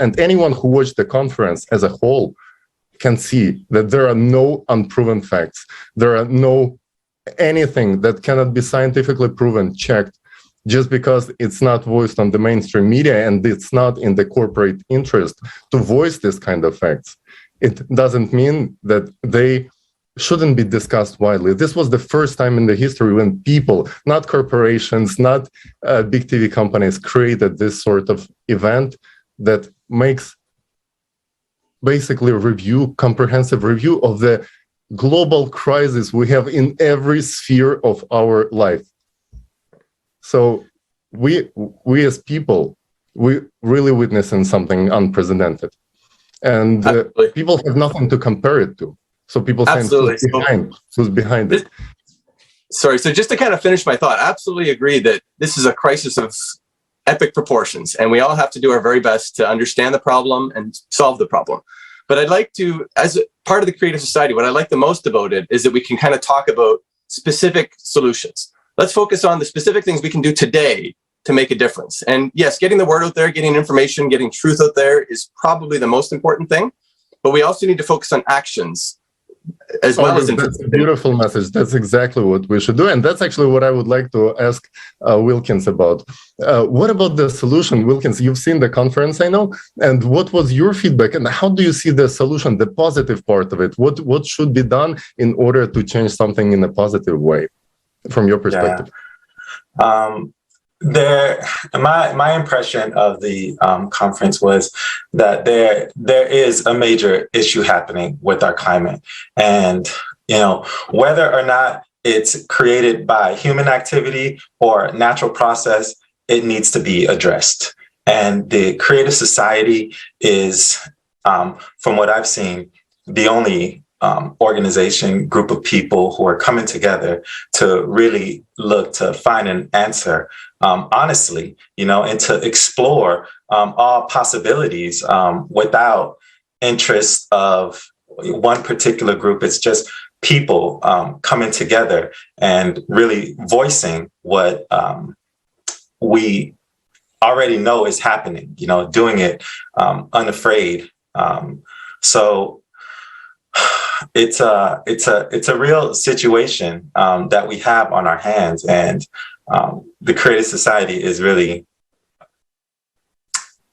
And anyone who watched the conference as a whole can see that there are no unproven facts. There are no anything that cannot be scientifically proven, checked, just because it's not voiced on the mainstream media and it's not in the corporate interest to voice this kind of facts. It doesn't mean that they shouldn't be discussed widely. This was the first time in the history when people, not corporations, not big TV companies, created this sort of event that makes basically a comprehensive review of the global crisis we have in every sphere of our life. So we as people, we really witnessing something unprecedented. And people have nothing to compare it to. So people saying, who's behind it? Sorry, so just to kind of finish my thought, absolutely agree that this is a crisis of epic proportions, and we all have to do our very best to understand the problem and solve the problem. But I'd like to, as part of the Creative Society, what I like the most about it is that we can kind of talk about specific solutions. Let's focus on the specific things we can do today to make a difference. And yes, getting the word out there, getting information, getting truth out there is probably the most important thing. But we also need to focus on actions as well as that's a beautiful message. That's exactly what we should do. And that's actually what I would like to ask Wilkens about. What about the solution? Wilkens, you've seen the conference, I know. And what was your feedback? And how do you see the solution, the positive part of it? What should be done in order to change something in a positive way from your perspective? My impression of the conference was that there is a major issue happening with our climate, and whether or not it's created by human activity or natural process, it needs to be addressed. And the Creative Society is, from what I've seen, the only organization, group of people who are coming together to really look to find an answer, honestly, and to explore all possibilities without interest of one particular group. It's just people coming together and really voicing what we already know is happening, doing it unafraid. So it's a real situation that we have on our hands, and the Creative Society is really,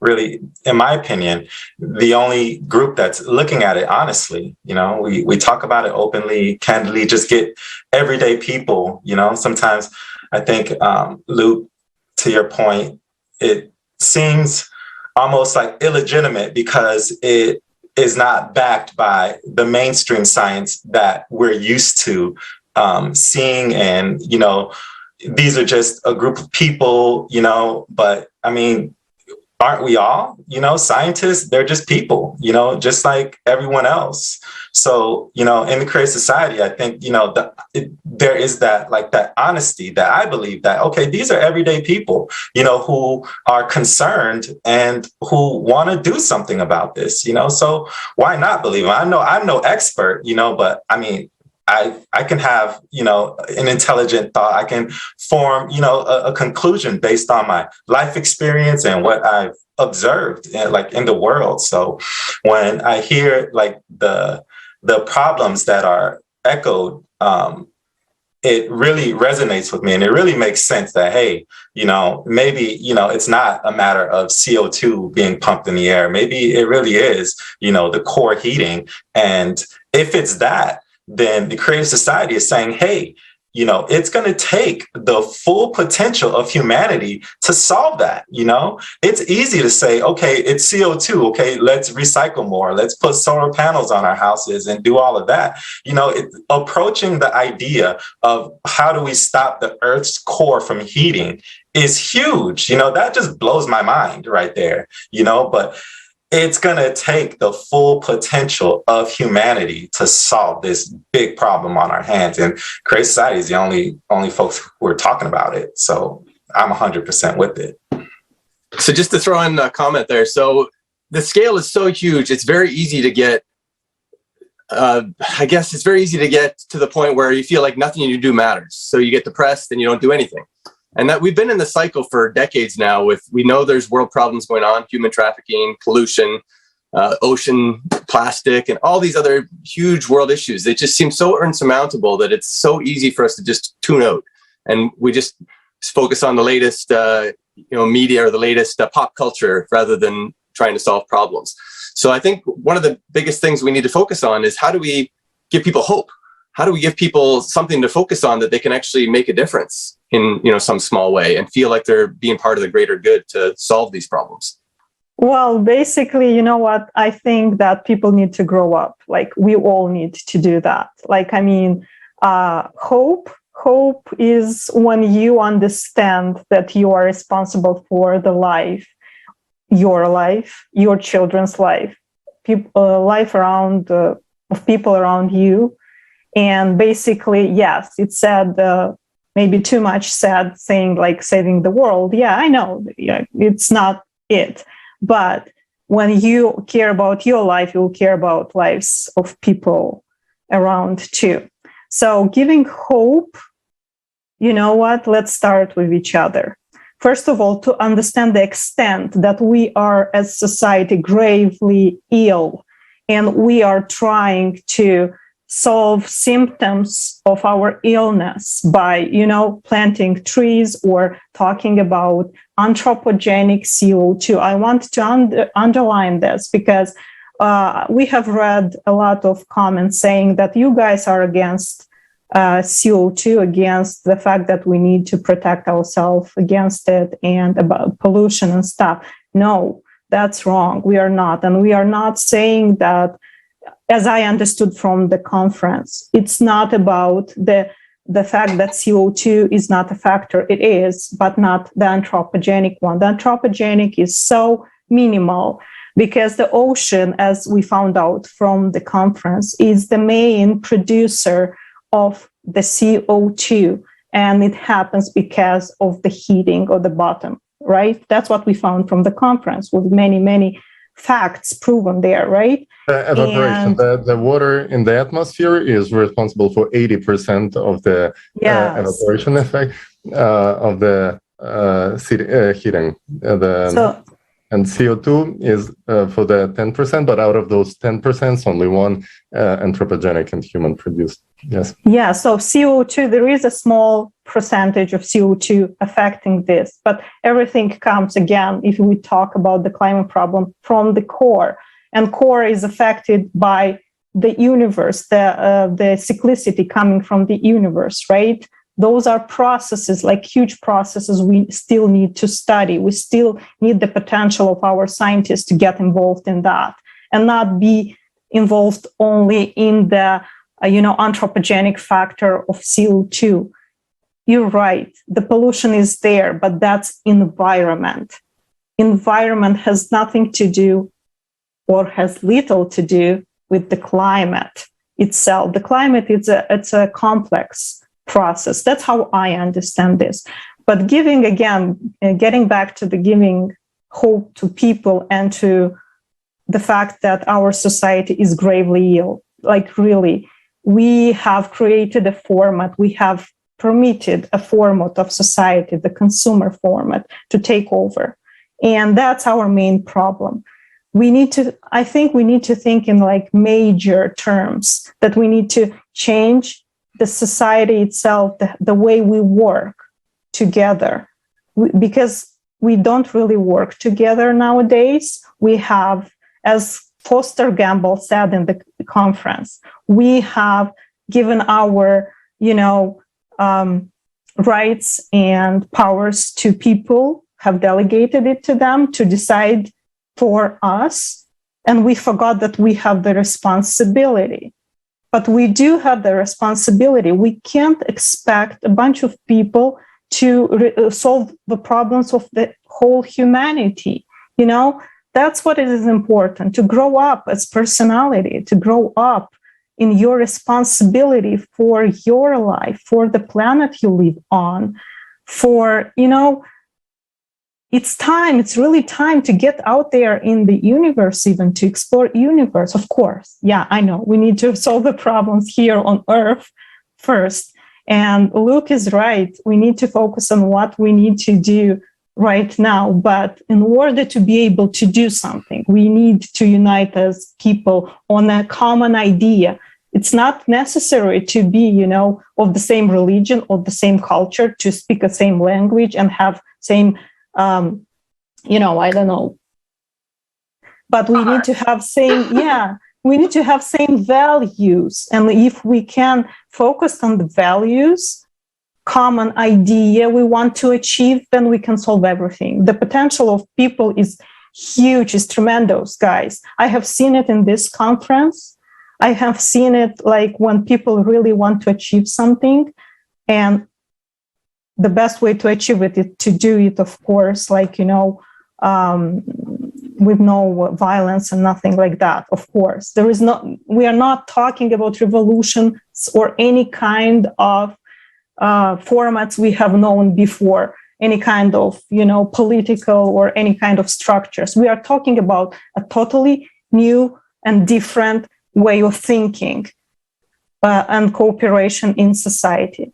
in my opinion, the only group that's looking at it honestly. We talk about it openly, candidly, just get everyday people. Sometimes I think, Luke, to your point, it seems almost like illegitimate because it is not backed by the mainstream science that we're used to seeing. And, these are just a group of people, but I mean, aren't we all, scientists? They're just people, just like everyone else. So, in the Creative Society, I think, there is that honesty that I believe that, okay, these are everyday people, who are concerned and who want to do something about this, so why not believe them? I know I'm no expert, but I mean, I can have, an intelligent thought. I can form, a conclusion based on my life experience and what I've observed in the world. So when I hear the problems that are echoed, it really resonates with me, and it really makes sense that, hey, maybe, it's not a matter of CO2 being pumped in the air. Maybe it really is, the core heating. And if it's that, then the Creative Society is saying, hey, it's going to take the full potential of humanity to solve that. It's easy to say, okay, it's CO2. Okay, let's recycle more. Let's put solar panels on our houses and do all of that. Approaching the idea of how do we stop the Earth's core from heating is huge. That just blows my mind right there, but it's going to take the full potential of humanity to solve this big problem on our hands. And Creative Society is the only folks who are talking about it. So I'm 100% with it. So just to throw in a comment there. So the scale is so huge. It's very easy to get, it's very easy to get to the point where you feel like nothing you do matters. So you get depressed and you don't do anything. And that we've been in the cycle for decades now we know there's world problems going on, human trafficking, pollution, ocean plastic, and all these other huge world issues. They just seem so insurmountable that it's so easy for us to just tune out. And we just focus on the latest media or the latest pop culture rather than trying to solve problems. So I think one of the biggest things we need to focus on is how do we give people hope? How do we give people something to focus on that they can actually make a difference in some small way and feel like they're being part of the greater good to solve these problems? Well, basically, you know what? I think that people need to grow up. Like, we all need to do that. Like, I mean, hope is when you understand that you are responsible for the life, your children's life, life around of people around you. And basically, yes, it said maybe too much said, saying like saving the world. Yeah, I know. Yeah, it's not it. But when you care about your life, you'll care about lives of people around too. So giving hope, you know what? Let's start with each other. First of all, to understand the extent that we are as society gravely ill, and we are trying to solve symptoms of our illness by, planting trees or talking about anthropogenic CO2. I want to underline this because we have read a lot of comments saying that you guys are against CO2, against the fact that we need to protect ourselves against it and about pollution and stuff. No, that's wrong. We are not. And we are not saying that, as I understood from the conference, it's not about the fact that CO2 is not a factor. It is, but not the anthropogenic one. The anthropogenic is so minimal because the ocean, as we found out from the conference, is the main producer of the CO2. And it happens because of the heating of the bottom, right? That's what we found from the conference with many, many facts proven there, right? Evaporation. The water in the atmosphere is responsible for 80% of the evaporation effect of the heating. And CO2 is for the 10%, but out of those 10%, only one anthropogenic and human produced. Yes. Yeah. So CO2, there is a small percentage of CO2 affecting this, but everything comes again, if we talk about the climate problem, from the core. And core is affected by the universe, the cyclicity coming from the universe, right? Those are processes, like huge processes we still need to study. We still need the potential of our scientists to get involved in that and not be involved only in the anthropogenic factor of CO2. You're right. The pollution is there, but that's environment. Environment has nothing to do or has little to do with the climate itself. The climate, it's a complex process. That's how I understand this. But giving, again, getting back to the giving hope to people and to the fact that our society is gravely ill, like really, we have created a format, we have permitted a format of society, the consumer format, to take over. And that's our main problem. I think we need to think in like major terms, that we need to change the society itself, the way we work together, because we don't really work together nowadays. We have, as Foster Gamble said in the conference, we have given our, rights and powers to people, have delegated it to them to decide for us, and we forgot that we have the responsibility. But we do have the responsibility. We can't expect a bunch of people to solve the problems of the whole humanity. That's what it is important, to grow up as personality, to grow up in your responsibility for your life, for the planet you live on, for, it's really time to get out there in the universe, even to explore universe. Of course, yeah, I know we need to solve the problems here on Earth first. And Luke is right. We need to focus on what we need to do right now. But in order to be able to do something, we need to unite as people on a common idea. It's not necessary to be, of the same religion or the same culture, to speak the same language and have same, I don't know. But we need to have we need to have same values. And if we can focus on the values, common idea we want to achieve, then we can solve everything. The potential of people is huge, is tremendous, guys. I have seen it in this conference. I have seen it like when people really want to achieve something, and the best way to achieve it is to do it, of course, with no violence and nothing like that. Of course, we are not talking about revolutions or any kind of formats we have known before, any kind of, political or any kind of structures. We are talking about a totally new and different way of thinking and cooperation in society.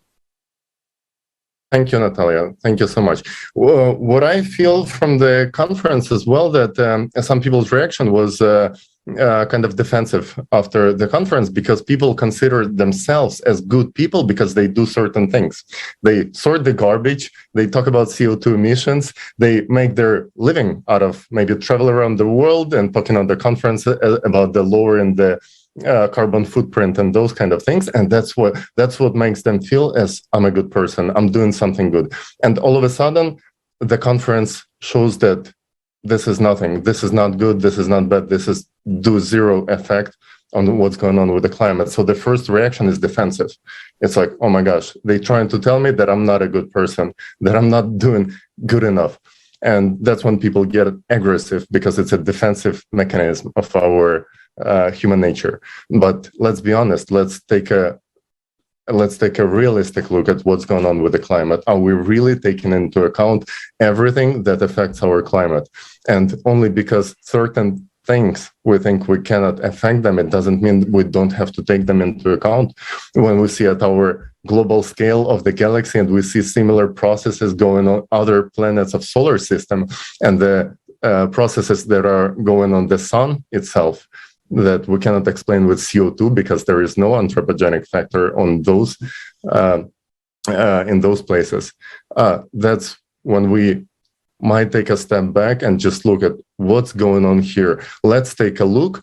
Thank you, Natalia. Thank you so much. What I feel from the conference as well, that some people's reaction was kind of defensive after the conference, because people consider themselves as good people because they do certain things. They sort the garbage, they talk about CO2 emissions, they make their living out of maybe travel around the world and talking on the conference about the lowering the carbon footprint and those kind of things. And that's what makes them feel as, I'm a good person, I'm doing something good. And all of a sudden, the conference shows that this is nothing, this is not good, this is not bad, this is do zero effect on what's going on with the climate. So the first reaction is defensive. It's like, oh my gosh, they're trying to tell me that I'm not a good person, that I'm not doing good enough. And that's when people get aggressive, because it's a defensive mechanism of our human nature. But let's be honest, let's take a realistic look at what's going on with the climate. Are we really taking into account everything that affects our climate? And only because certain things we think we cannot affect them, it doesn't mean we don't have to take them into account. When we see at our global scale of the galaxy and we see similar processes going on other planets of solar system, and the processes that are going on the sun itself, that we cannot explain with CO2 because there is no anthropogenic factor on those in those places. That's when we might take a step back and just look at what's going on here. Let's take a look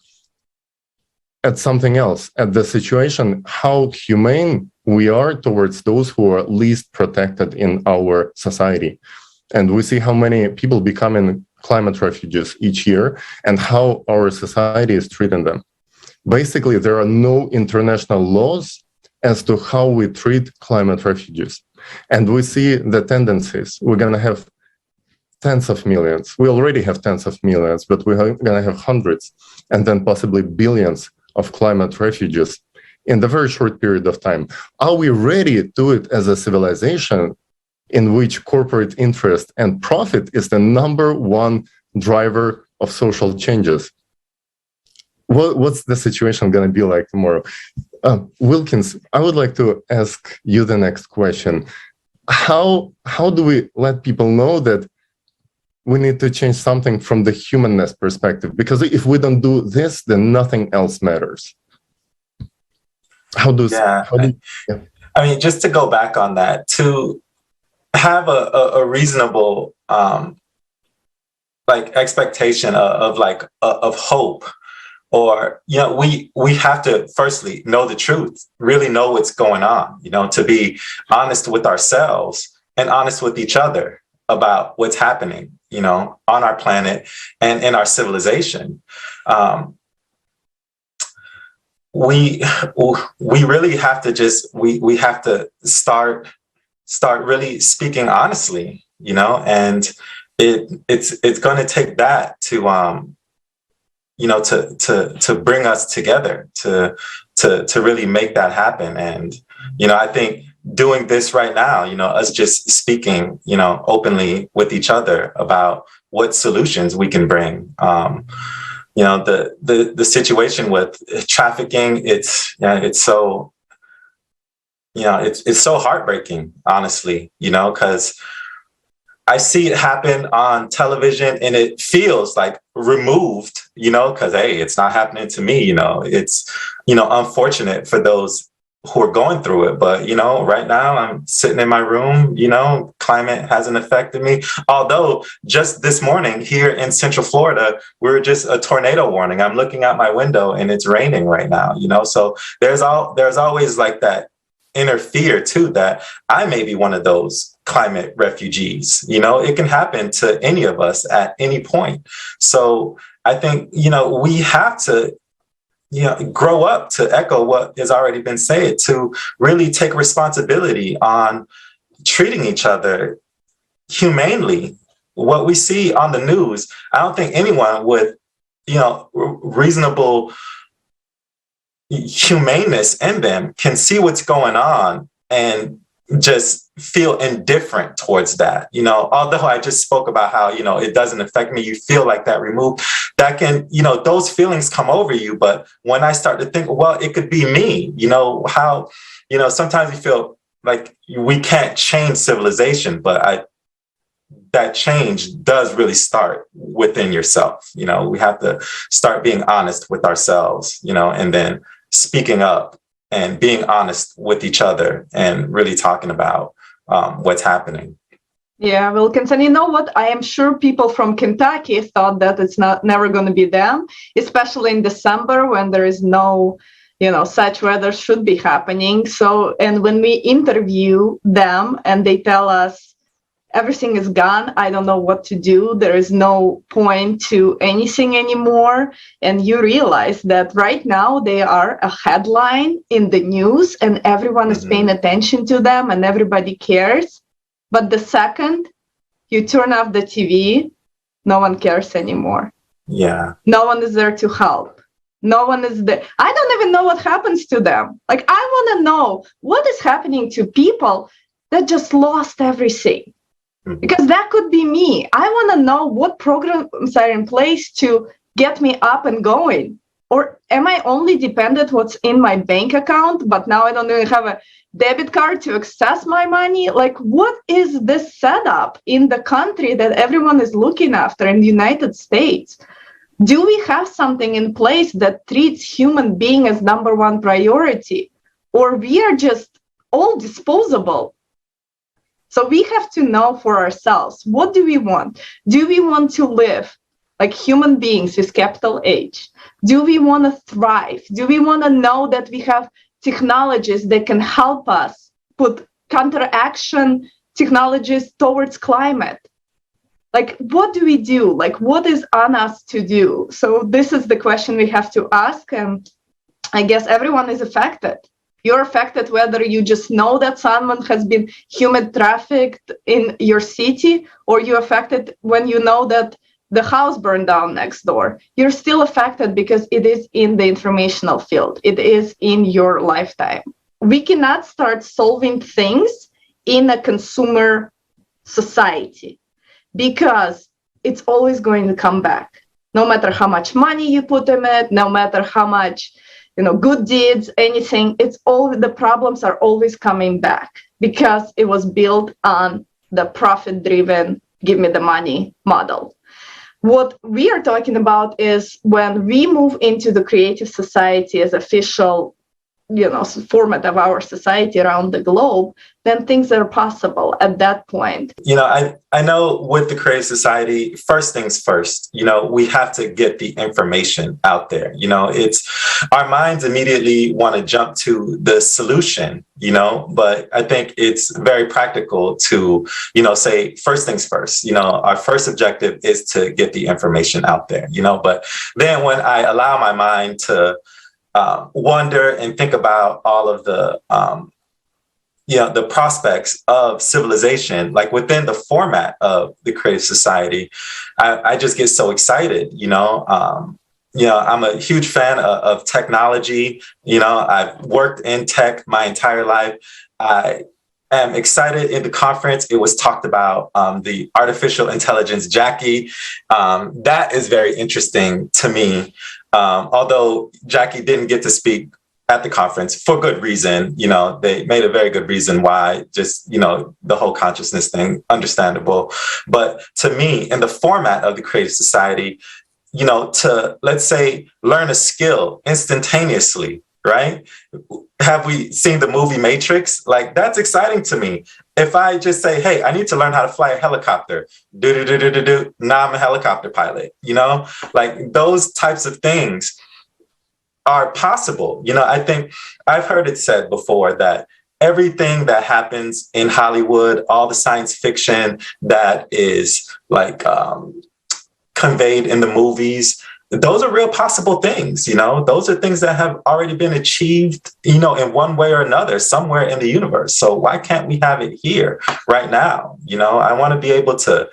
at something else, at the situation, how humane we are towards those who are least protected in our society. And we see how many people becoming climate refugees each year and how our society is treating them. Basically, there are no international laws as to how we treat climate refugees. And we see the tendencies. We're going to have tens of millions. We already have tens of millions, but we're going to have hundreds and then possibly billions of climate refugees in the very short period of time. Are we ready to do it as a civilization in which corporate interest and profit is the number one driver of social changes? What's the situation going to be like tomorrow? Wilkens, I would like to ask you the next question. How do we let people know that we need to change something from the humanness perspective? Because if we don't do this, then nothing else matters. I mean, just to go back on that, to have a reasonable expectation of hope, or we have to firstly know the truth, really know what's going on, to be honest with ourselves and honest with each other about what's happening, on our planet and in our civilization. We really have to we have to start really speaking honestly, and it's going to take that to to bring us together, to really make that happen. And I think doing this right now, us just speaking, openly with each other about what solutions we can bring. The situation with trafficking, it's so it's so heartbreaking, honestly, because I see it happen on television and it feels like removed, because, hey, it's not happening to me. It's, unfortunate for those who are going through it. But, right now I'm sitting in my room, climate hasn't affected me. Although just this morning here in Central Florida, we were just a tornado warning. I'm looking out my window and it's raining right now, so there's always like that inner fear too, that I may be one of those climate refugees. It can happen to any of us at any point. So I think, we have to, grow up, to echo what has already been said, to really take responsibility on treating each other humanely. What we see on the news, I don't think anyone with, reasonable humaneness in them can see what's going on and just feel indifferent towards that. Although I just spoke about how, it doesn't affect me, you feel like that removed, that can, those feelings come over you. But when I start to think, well, it could be me, how, sometimes you feel like we can't change civilization, but that change does really start within yourself. We have to start being honest with ourselves, and then speaking up and being honest with each other and really talking about what's happening. Yeah, Wilkens, and you know what? I am sure people from Kentucky thought that it's never going to be them, especially in December when there is no, such weather should be happening. So, and when we interview them and they tell us everything is gone, I don't know what to do, there is no point to anything anymore. And you realize that right now they are a headline in the news and everyone is paying attention to them and everybody cares. But the second you turn off the TV, no one cares anymore. Yeah. No one is there to help. No one is there. I don't even know what happens to them. Like, I want to know what is happening to people that just lost everything. Because that could be me. I want to know what programs are in place to get me up and going. Or am I only dependent what's in my bank account, but now I don't even have a debit card to access my money? Like, what is this setup in the country that everyone is looking after in the United States? Do we have something in place that treats human being as number one priority? Or we are just all disposable? So we have to know for ourselves, what do we want? Do we want to live like human beings with capital H? Do we want to thrive? Do we want to know that we have technologies that can help us put counteraction technologies towards climate? Like, what do we do? Like, what is on us to do? So this is the question we have to ask. And I guess everyone is affected. You're affected whether you just know that someone has been human trafficked in your city, or you're affected when you know that the house burned down next door. You're still affected because it is in the informational field. It is in your lifetime. We cannot start solving things in a consumer society because it's always going to come back. No matter how much money you put in it, no matter how much good deeds, anything, the problems are always coming back because it was built on the profit-driven, give me the money model. What we are talking about is when we move into the creative society as official, format of our society around the globe, then things are possible at that point. I know with the creative society, first things first, we have to get the information out there. It's our minds immediately want to jump to the solution, but I think it's very practical to, say first things first. Our first objective is to get the information out there, but then when I allow my mind to wonder and think about all of the prospects of civilization, like within the format of the creative society, I just get so excited. I'm a huge fan of technology. I've worked in tech my entire life. I am excited in the conference. It was talked about the artificial intelligence, Jackie. That is very interesting to me. Although Jackie didn't get to speak at the conference for good reason. They made a very good reason why, just, the whole consciousness thing, understandable. But to me, in the format of the Creative Society, to, let's say, learn a skill instantaneously, right? Have we seen the movie Matrix? Like, that's exciting to me. If I just say, hey, I need to learn how to fly a helicopter, now I'm a helicopter pilot, like those types of things are possible. I think I've heard it said before that everything that happens in Hollywood, all the science fiction that is like conveyed in the movies, those are real possible things. Those are things that have already been achieved, in one way or another, somewhere in the universe. So why can't we have it here right now? I want to be able to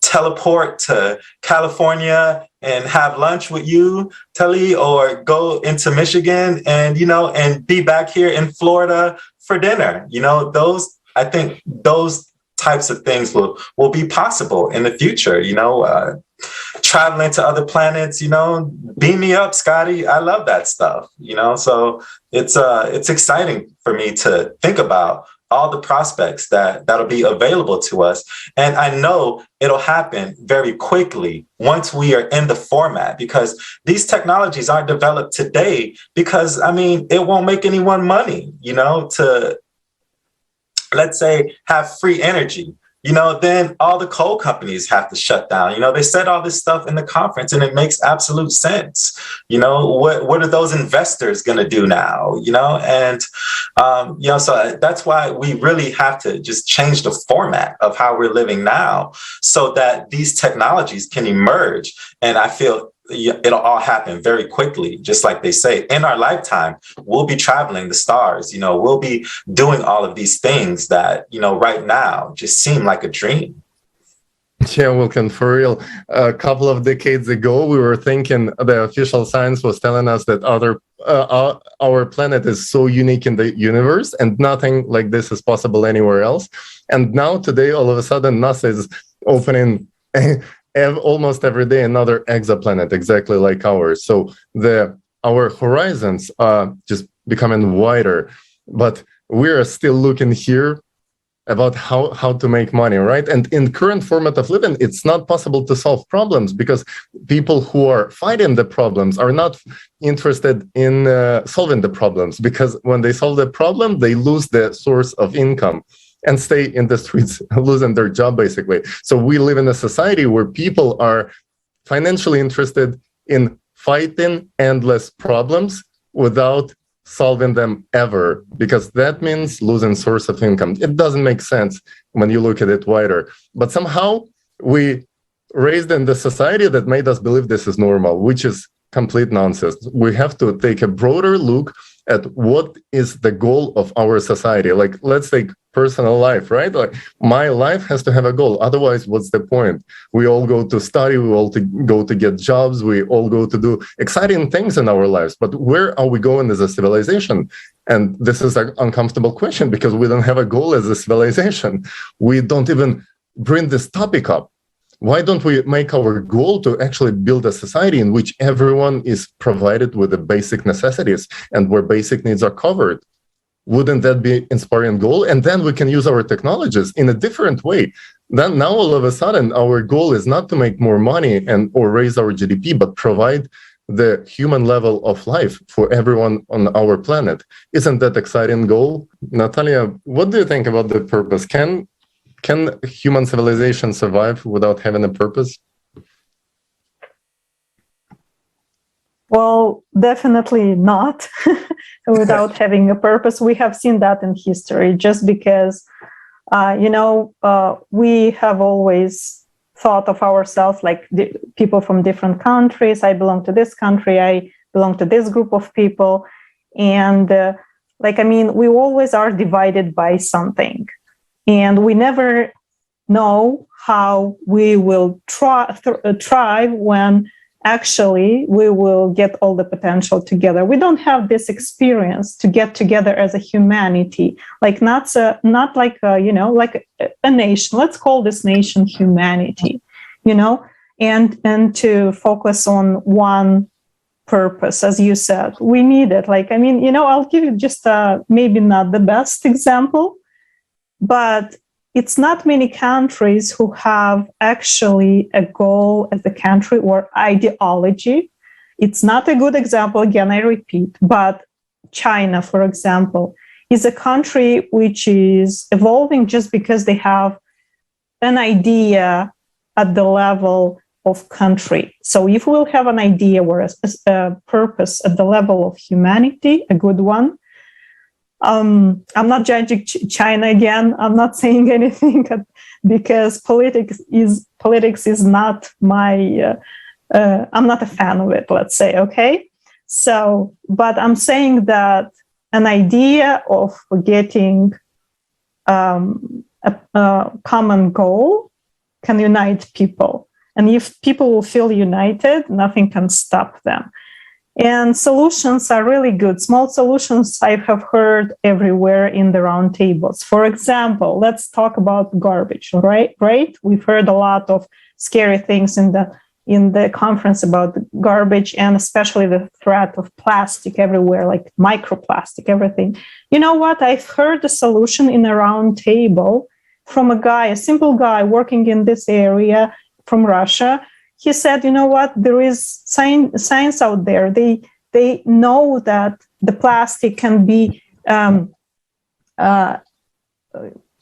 teleport to California and have lunch with you, Tali, or go into Michigan and, and be back here in Florida for dinner. I think those types of things will be possible in the future, traveling to other planets, beam me up, Scotty. I love that stuff, so it's exciting for me to think about all the prospects that'll be available to us. And I know it'll happen very quickly once we are in the format, because these technologies aren't developed today because, it won't make anyone money, to, let's say, have free energy. Then all the coal companies have to shut down. They said all this stuff in the conference and it makes absolute sense. What are those investors going to do now? And, so that's why we really have to just change the format of how we're living now so that these technologies can emerge. And I feel it'll all happen very quickly. Just like they say, in our lifetime, we'll be traveling the stars, we'll be doing all of these things that, right now just seem like a dream. Yeah, Wilkens, for real. A couple of decades ago, we were thinking the official science was telling us that our planet is so unique in the universe and nothing like this is possible anywhere else. And now today, all of a sudden, NASA is opening almost every day another exoplanet exactly like ours. So our horizons are just becoming wider, but we're still looking here about how to make money, right? And in current format of living, it's not possible to solve problems because people who are fighting the problems are not interested in solving the problems, because when they solve the problem, they lose the source of income and stay in the streets, losing their job, basically. So we live in a society where people are financially interested in fighting endless problems without solving them ever, because that means losing source of income. It doesn't make sense when you look at it wider. But somehow we raised in the society that made us believe this is normal, which is complete nonsense. We have to take a broader look at what is the goal of our society. Like, let's take personal life, right? Like, my life has to have a goal. Otherwise, what's the point? We all go to study, we all go to get jobs, we all go to do exciting things in our lives. But where are we going as a civilization? And this is an uncomfortable question because we don't have a goal as a civilization. We don't even bring this topic up. Why don't we make our goal to actually build a society in which everyone is provided with the basic necessities and where basic needs are covered? Wouldn't that be an inspiring goal? And then we can use our technologies in a different way. Then now all of a sudden, our goal is not to make more money or raise our GDP, but provide the human level of life for everyone on our planet. Isn't that an exciting goal? Natalia, what do you think about the purpose? Can human civilization survive without having a purpose? Well, definitely not without having a purpose. We have seen that in history, just because, we have always thought of ourselves like people from different countries. I belong to this country. I belong to this group of people. And we always are divided by something. And we never know how we will thrive when actually we will get all the potential together. We don't have this experience to get together as a humanity, like not like a nation. Let's call this nation humanity, and to focus on one purpose, as you said. We need it. Like, I mean, I'll give you just maybe not the best example, but it's not many countries who have actually a goal as a country or ideology. It's not a good example, again, I repeat, but China, for example, is a country which is evolving just because they have an idea at the level of country. So if we'll have an idea or a purpose at the level of humanity, a good one, I'm not judging China again. I'm not saying anything because politics is not my, I'm not a fan of it, let's say, okay? So, but I'm saying that an idea of getting a common goal can unite people. And if people will feel united, nothing can stop them. And solutions are really good. Small solutions I have heard everywhere in the round tables. For example, let's talk about garbage, right? We've heard a lot of scary things in the conference about garbage, and especially the threat of plastic everywhere, like microplastic, everything. You know what? I've heard a solution in a round table from a simple guy working in this area from Russia. He said, you know what? There is science out there. They know that the plastic can be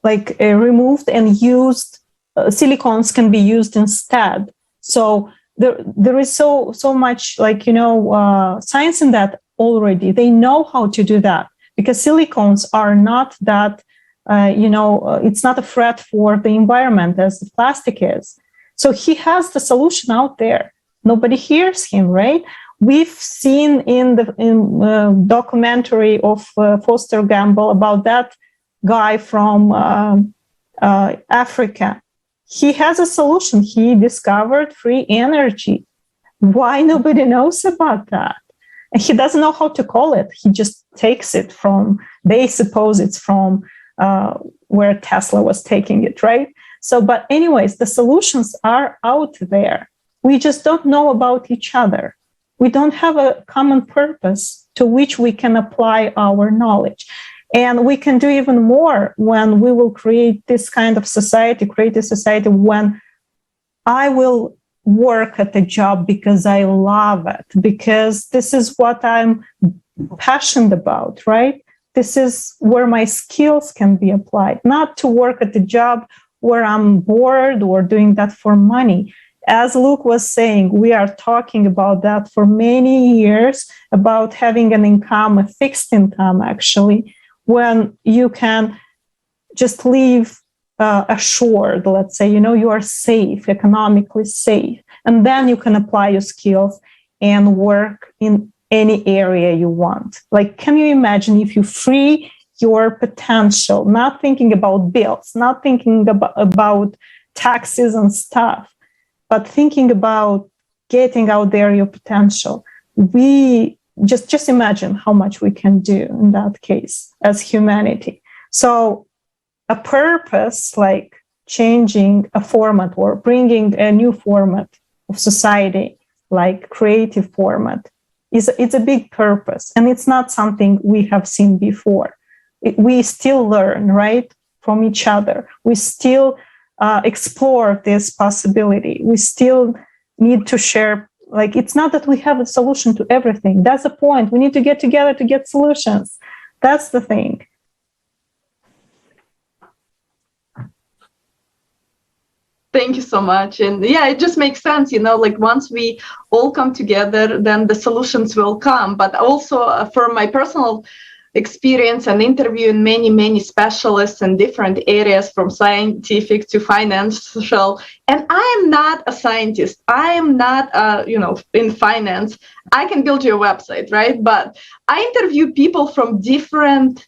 removed and used. Silicones can be used instead. So there is so much science in that already. They know how to do that because silicones are not that it's not a threat for the environment as the plastic is. So he has the solution out there. Nobody hears him, right? We've seen in the documentary of Foster Gamble about that guy from Africa. He has a solution. He discovered free energy. Why nobody knows about that? And he doesn't know how to call it. He just takes it from, they suppose it's from where Tesla was taking it, right? So, but anyways, the solutions are out there. We just don't know about each other. We don't have a common purpose to which we can apply our knowledge. And we can do even more when we will create this kind of society, create a society when I will work at a job because I love it, because this is what I'm passionate about, right? This is where my skills can be applied, not to work at a job where I'm bored or doing that for money. As Luke was saying, we are talking about that for many years, about having an income, a fixed income, actually, when you can just live assured, let's say, you are safe, economically safe, and then you can apply your skills and work in any area you want. Like, can you imagine if you free your potential, not thinking about bills, not thinking about taxes and stuff, but thinking about getting out there your potential? We just imagine how much we can do in that case as humanity. So a purpose like changing a format or bringing a new format of society, like creative format, it's a big purpose. And it's not something we have seen before. We still learn, right, from each other. We still explore this possibility. We still need to share. Like, it's not that we have a solution to everything. That's the point. We need to get together to get solutions. That's the thing. Thank you so much. And yeah, it just makes sense, like once we all come together, then the solutions will come. But also from my personal experience and interviewing many specialists in different areas, from scientific to financial, and I am not a scientist. I am not in finance. I can build you a website, right? But I interview people from different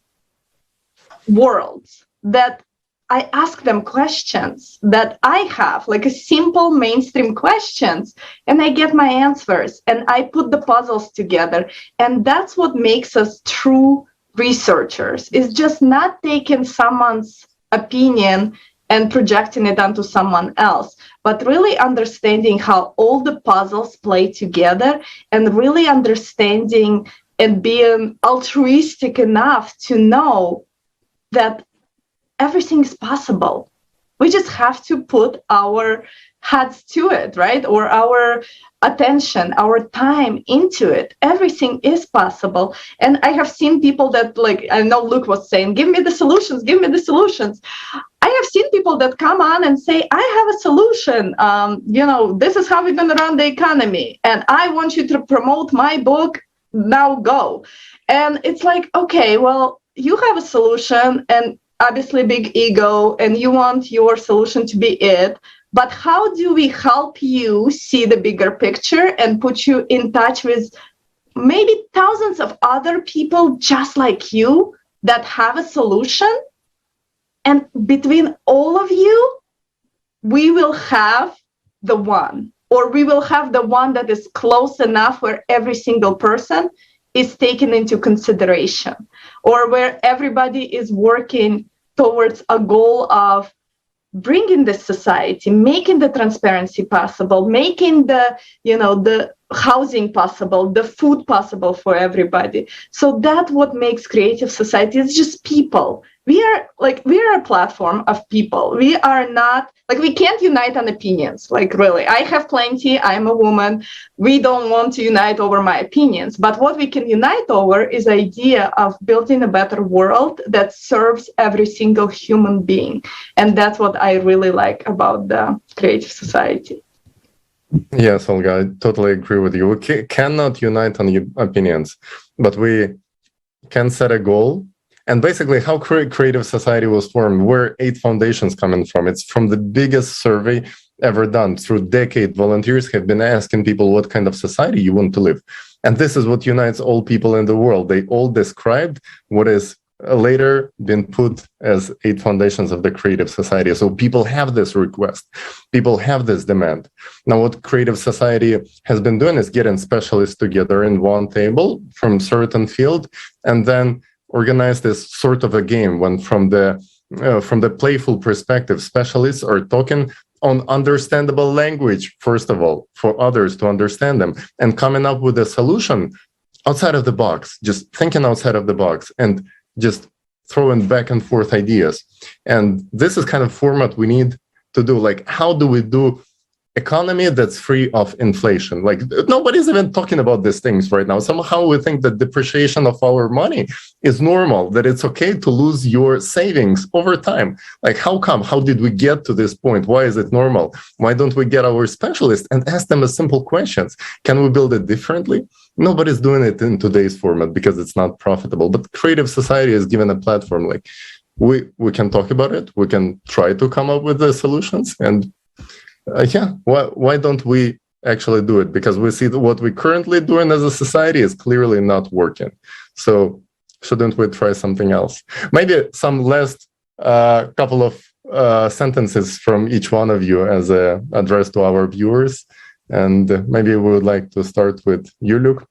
worlds that I ask them questions that I have, like a simple mainstream questions, and I get my answers, and I put the puzzles together. And that's what makes us true researchers, is just not taking someone's opinion and projecting it onto someone else, but really understanding how all the puzzles play together, and really understanding and being altruistic enough to know that everything is possible. We just have to put our heads to it, right? Or our attention, our time into it. Everything is possible. And I have seen people that, like, I know Luke was saying, give me the solutions, give me the solutions. I have seen people that come on and say, I have a solution. This is how we're going to run the economy. And I want you to promote my book. Now go. And it's like, okay, well, you have a solution and obviously big ego, and you want your solution to be it. But how do we help you see the bigger picture and put you in touch with maybe thousands of other people just like you that have a solution? And between all of you, we will have the one, or we will have the one that is close enough where every single person is taken into consideration, or where everybody is working towards a goal of bringing this society, making the transparency possible, making the housing possible, the food possible for everybody. So that's what makes creative society. It's just people. We are a platform of people. We are not, we can't unite on opinions. Really, I have plenty. I'm a woman. We don't want to unite over my opinions. But what we can unite over is the idea of building a better world that serves every single human being. And that's what I really like about the creative society. Yes, Olga, I totally agree with you. We cannot unite on opinions, but we can set a goal. And basically, how Creative Society was formed, where 8 foundations coming from. It's from the biggest survey ever done. Through decades, volunteers have been asking people what kind of society you want to live. And this is what unites all people in the world. They all described what is later been put as 8 foundations of the Creative Society. So people have this request. People have this demand. Now, what Creative Society has been doing is getting specialists together in one table from certain field, and then organize this sort of a game when from the playful perspective, specialists are talking on understandable language, first of all, for others to understand them, and coming up with a solution outside of the box, just thinking outside of the box and just throwing back and forth ideas. And this is kind of format we need to do. How do we do economy that's free of inflation? Nobody's even talking about these things right now. Somehow we think that depreciation of our money is normal, that it's okay to lose your savings over time. How come? How did we get to this point? Why is it normal? Why don't we get our specialists and ask them a simple questions? Can we build it differently? Nobody's doing it in today's format because it's not profitable. But Creative Society is given a platform. We can talk about it. We can try to come up with the solutions. And why don't we actually do it? Because we see that what we're currently doing as a society is clearly not working. So shouldn't we try something else? Maybe some last couple of sentences from each one of you as an address to our viewers. And maybe we would like to start with you, Luke.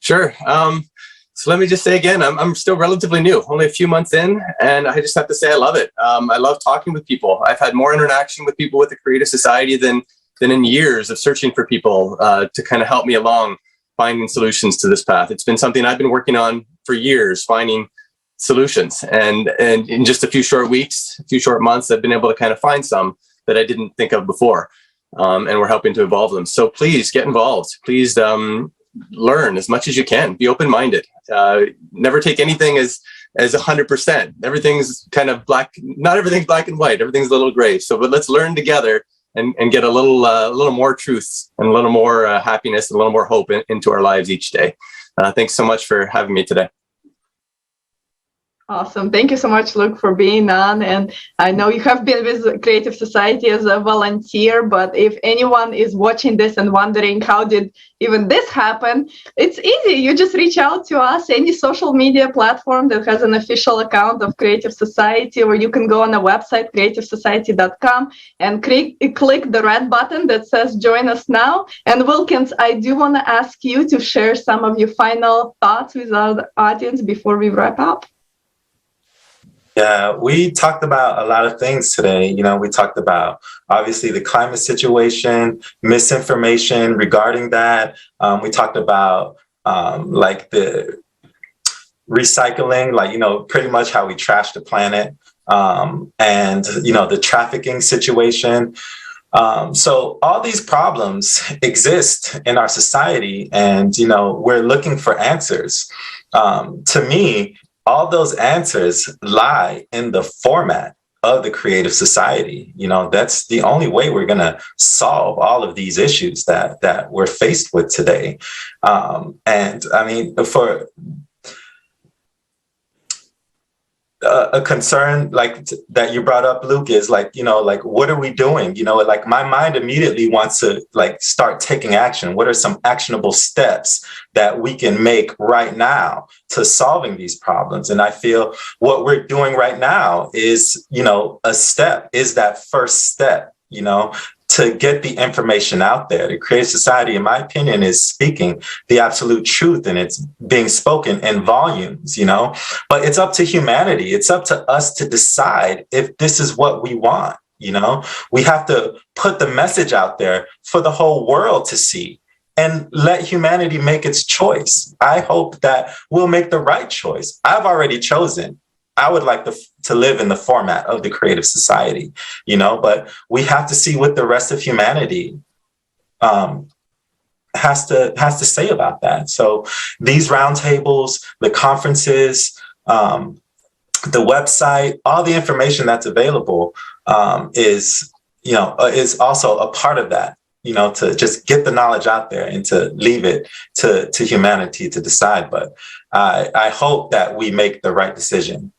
Sure. So let me just say again, I'm still relatively new, only a few months in, and I just have to say I love it. I love talking with people. I've had more interaction with people with the Creative Society than in years of searching for people to kind of help me along finding solutions to this path. It's been something I've been working on for years, finding solutions. And in just a few short weeks, a few short months, I've been able to kind of find some that I didn't think of before. And we're helping to evolve them. So please get involved. Please learn as much as you can. Be open-minded. Never take anything as 100%. Everything's kind of black. Not everything's black and white. Everything's a little gray. So, but let's learn together and get a little more truth and a little more happiness and a little more hope into our lives each day. Thanks so much for having me today. Awesome. Thank you so much, Luke, for being on. And I know you have been with Creative Society as a volunteer, but if anyone is watching this and wondering how did even this happen, it's easy. You just reach out to us, any social media platform that has an official account of Creative Society, or you can go on the website, creativesociety.com, and click the red button that says join us now. And Wilkens, I do want to ask you to share some of your final thoughts with our audience before we wrap up. Yeah, we talked about a lot of things today. We talked about obviously the climate situation, misinformation regarding that. We talked about like the recycling, like, pretty much how we trash the planet, and, the trafficking situation. So all these problems exist in our society, and, we're looking for answers. To me, all those answers lie in the format of the creative society. That's the only way we're going to solve all of these issues that we're faced with today. And I mean, for a concern like that you brought up, Luke, is like, what are we doing? Like my mind immediately wants to like start taking action. What are some actionable steps that we can make right now to solving these problems? And I feel what we're doing right now is, a step, is that first step, to get the information out there. The creative society, in my opinion, is speaking the absolute truth, and it's being spoken in volumes, but it's up to humanity. It's up to us to decide if this is what we want. We have to put the message out there for the whole world to see and let humanity make its choice. I hope that we'll make the right choice. I've already chosen. I would like to live in the format of the creative society, but we have to see what the rest of humanity has to say about that. So these roundtables, the conferences, the website, all the information that's available is also a part of that. To just get the knowledge out there and to leave it to humanity to decide. But I hope that we make the right decision.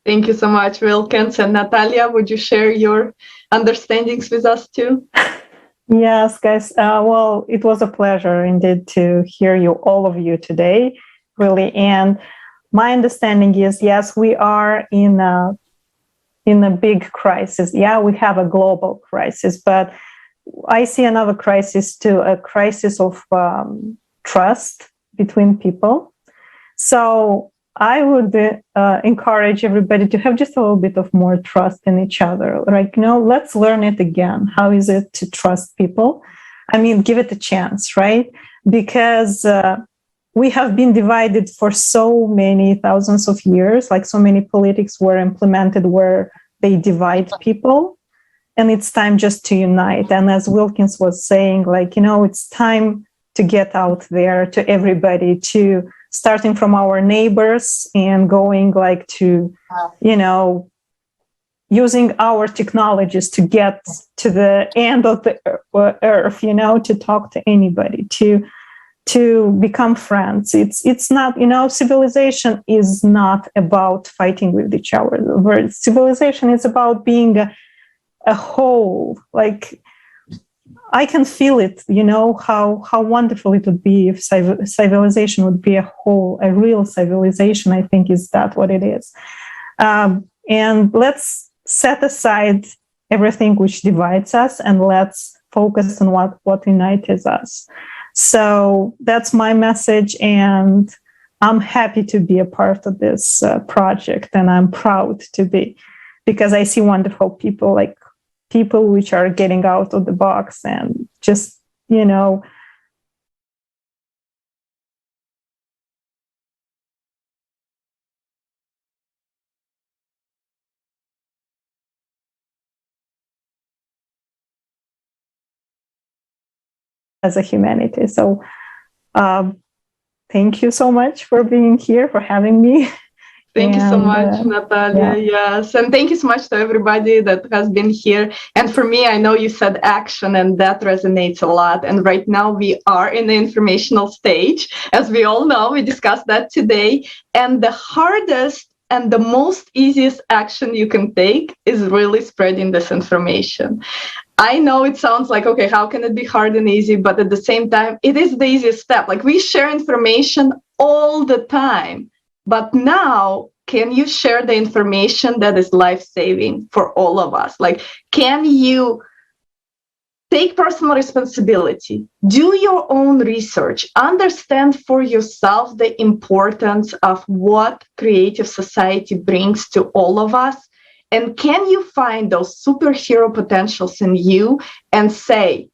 Thank you so much, Wilkens. And Natalia, would you share your understandings with us too? Yes, guys. Well, it was a pleasure indeed to hear all of you today, really. And my understanding is, yes, we are in a big crisis. Yeah, we have a global crisis, but I see another crisis too, a crisis of trust between people. So I would encourage everybody to have just a little bit of more trust in each other. Like, let's learn it again. How is it to trust people? I mean, give it a chance, right? Because we have been divided for so many thousands of years, like so many politics were implemented where they divide people. And it's time just to unite. And as Wilkens was saying, like, it's time to get out there to everybody, to starting from our neighbors and going like to, using our technologies to get to the end of the earth, to talk to anybody, to become friends. It's not, civilization is not about fighting with each other. Civilization is about being a whole. Like, I can feel it, how wonderful it would be if civilization would be a whole, a real civilization. I think is that what it is. And let's set aside everything which divides us and let's focus on what unites us. So that's my message, and I'm happy to be a part of this project, and I'm proud to be, because I see wonderful people, like people which are getting out of the box and just, as a humanity. So thank you so much for being here, for having me. Thank you so much, Natalia. Yeah. Yes. And thank you so much to everybody that has been here. And for me, I know you said action, and that resonates a lot. And right now we are in the informational stage. As we all know, we discussed that today. And the hardest and the most easiest action you can take is really spreading this information. I know it sounds like, okay, how can it be hard and easy? But at the same time, it is the easiest step. Like, we share information all the time. But now, can you share the information that is life-saving for all of us? Like, can you take personal responsibility, do your own research, understand for yourself the importance of what creative society brings to all of us. And can you find those superhero potentials in you and say,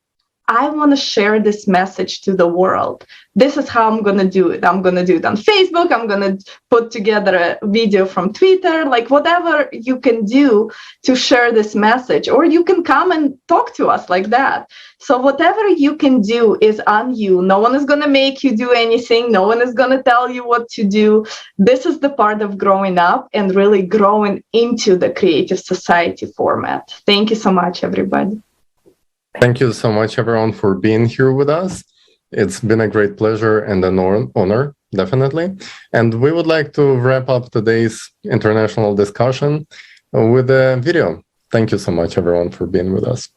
I want to share this message to the world. This is how I'm going to do it. I'm going to do it on Facebook. I'm going to put together a video from Twitter, like whatever you can do to share this message, or you can come and talk to us like that. So whatever you can do is on you. No one is going to make you do anything. No one is going to tell you what to do. This is the part of growing up and really growing into the creative society format. Thank you so much, everybody. Thank you so much, everyone, for being here with us. It's been a great pleasure and an honor, definitely. And we would like to wrap up today's international discussion with a video. Thank you so much, everyone, for being with us.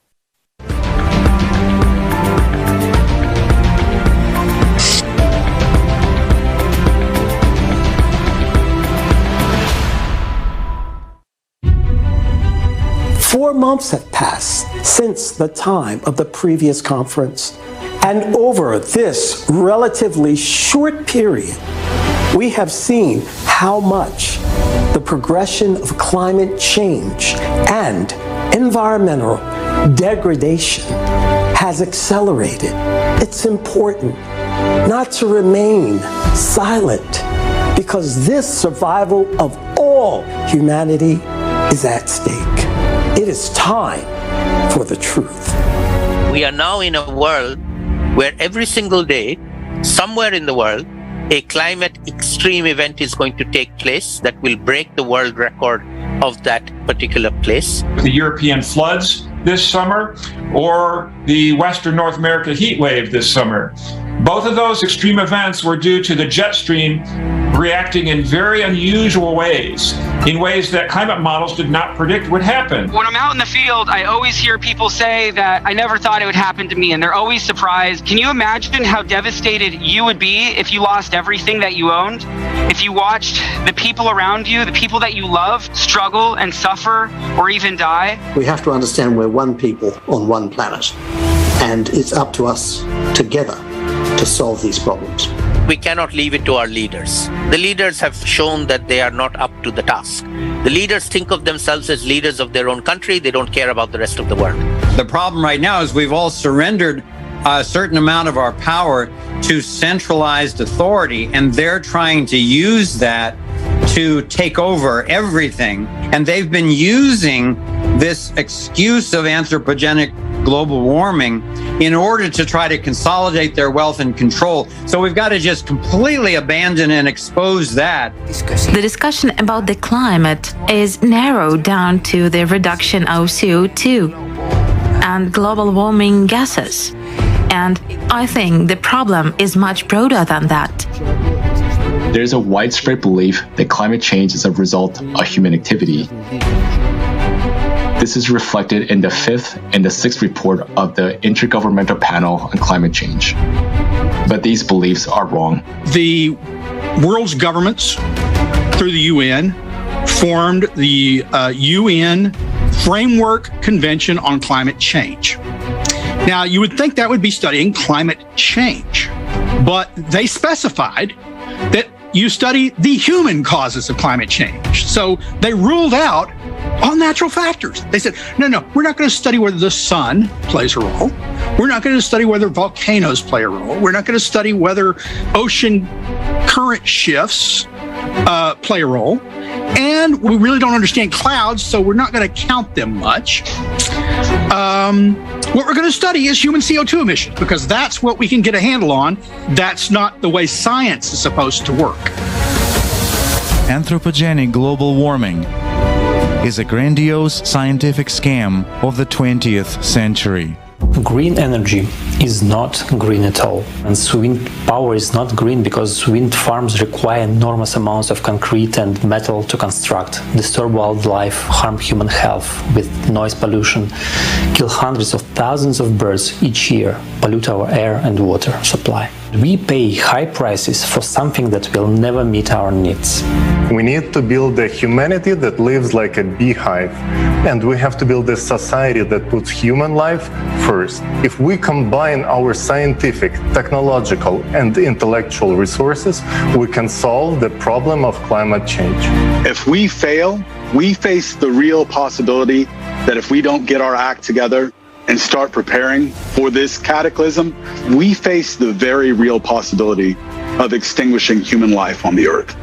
4 months have passed since the time of the previous conference, and over this relatively short period, we have seen how much the progression of climate change and environmental degradation has accelerated. It's important not to remain silent, because this survival of all humanity is at stake. It is time for the truth. We are now in a world where every single day, somewhere in the world, a climate extreme event is going to take place that will break the world record of that particular place. The European floods this summer, or the Western North America heat wave this summer. Both of those extreme events were due to the jet stream reacting in very unusual ways, in ways that climate models did not predict would happen. When I'm out in the field, I always hear people say that I never thought it would happen to me, and they're always surprised. Can you imagine how devastated you would be if you lost everything that you owned? If you watched the people around you, the people that you love, struggle and suffer or even die? We have to understand we're one people on one planet, and it's up to us together to solve these problems. We cannot leave it to our leaders. The leaders have shown that they are not up to the task. The leaders think of themselves as leaders of their own country. They don't care about the rest of the world. The problem right now is we've all surrendered a certain amount of our power to centralized authority, and they're trying to use that to take over everything. And they've been using this excuse of anthropogenic global warming in order to try to consolidate their wealth and control. So we've got to just completely abandon and expose that. The discussion about the climate is narrowed down to the reduction of CO2 and global warming gases. And I think the problem is much broader than that. There is a widespread belief that climate change is a result of human activity. This is reflected in the 5th and the 6th report of the Intergovernmental Panel on Climate Change. But these beliefs are wrong. The world's governments, through the UN, formed the UN Framework Convention on Climate Change. Now, you would think that would be studying climate change, but they specified that you study the human causes of climate change. So they ruled out all natural factors. They said, no, we're not going to study whether the sun plays a role. We're not going to study whether volcanoes play a role. We're not going to study whether ocean current shifts play a role. And we really don't understand clouds, so we're not going to count them much. What we're going to study is human CO2 emissions, because that's what we can get a handle on. That's not the way science is supposed to work. Anthropogenic global warming is a grandiose scientific scam of the 20th century. Green energy is not green at all. And wind power is not green because wind farms require enormous amounts of concrete and metal to construct, disturb wildlife, harm human health with noise pollution, kill hundreds of thousands of birds each year, pollute our air and water supply. We pay high prices for something that will never meet our needs. We need to build a humanity that lives like a beehive, and we have to build a society that puts human life first. If we combine our scientific, technological, and intellectual resources, we can solve the problem of climate change. If we fail, we face the real possibility that if we don't get our act together and start preparing for this cataclysm, we face the very real possibility of extinguishing human life on the Earth.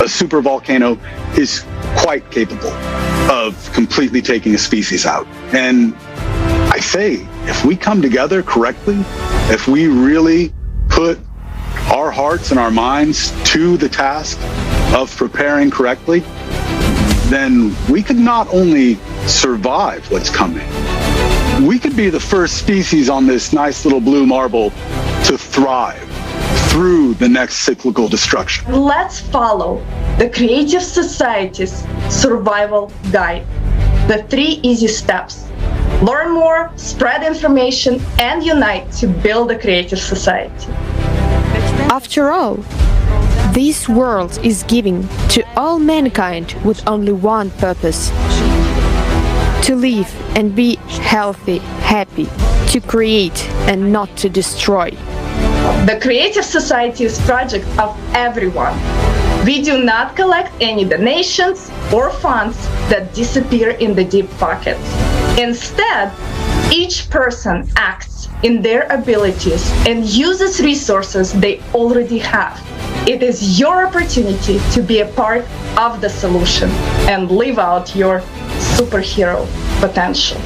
A supervolcano is quite capable of completely taking a species out. And I say, if we come together correctly, if we really put our hearts and our minds to the task of preparing correctly, then we could not only survive what's coming, we could be the first species on this nice little blue marble to thrive through the next cyclical destruction. Let's follow the Creative Society's survival guide. The 3 easy steps. Learn more, spread information, and unite to build a creative society. After all, this world is given to all mankind with only one purpose: to live and be healthy, happy, to create and not to destroy. The Creative Society is a project of everyone. We do not collect any donations or funds that disappear in the deep pockets. Instead, each person acts in their abilities and uses resources they already have. It is your opportunity to be a part of the solution and live out your superhero potential.